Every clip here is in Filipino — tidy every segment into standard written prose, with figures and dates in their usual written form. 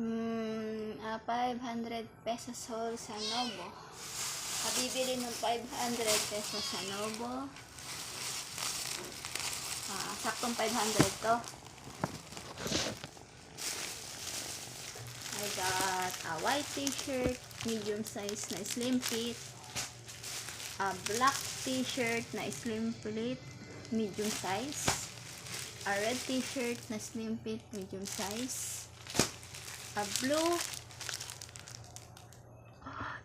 500 pesos whole sa Novo. Mabibili ng 500 pesos sa Novo. Saktong 500 to. I got a white t-shirt, medium size na slim fit. A black t-shirt na slim fit, medium size. A red t-shirt na slim fit, medium size. A blue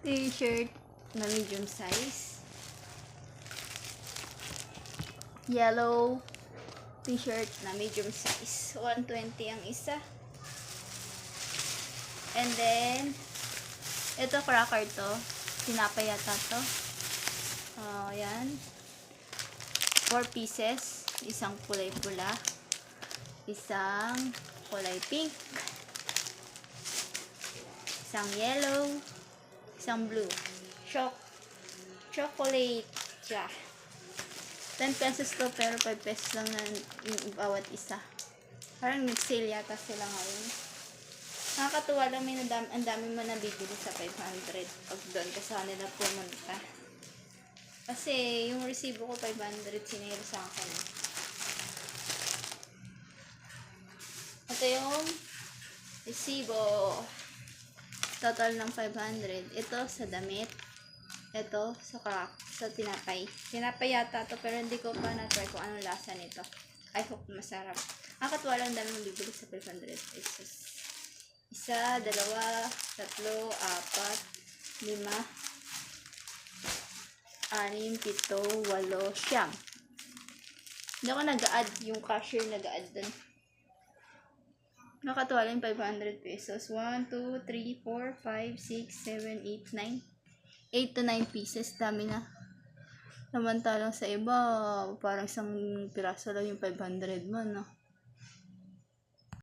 t-shirt na medium size. Yellow t-shirt na medium size. 120 ang isa. And then, ito cracker to. Tinapay yata to. Yan. 4 pieces. Isang kulay pula. Isang kulay pink. Isang yellow. Isang blue. Chocolate. Yeah. 10 pesos to pero 5 pesos lang na yung bawat isa. Parang nag-sale yata sila ngayon. Nakakatuwa lang, ang dami mo nabibili sa 500 pag doon ka sa kanila pumunta. Kasi yung resibo ko 500 sinayari sa akin. Ito yung resibo. Total ng 500. Ito sa damit. Ito sa tinapay. Tinapay yata to pero hindi ko pa na-try kung anong lasa nito. I hope masarap. Nakakatuwa lang, dami mong bibili sa 500 pesos. 1, 2, 3, 4, 5, 6, 7, 8, 9. Hindi ako nag-a-add. Yung cashier nag-a-add dun. Nakakatuwa lang 500 pesos. 1, 2, 3, 4, 5, 6, 7, 8, 9. 8 to 9 pieces, dami na. Samantalang sa iba, parang isang piraso lang yung 500 mo, no?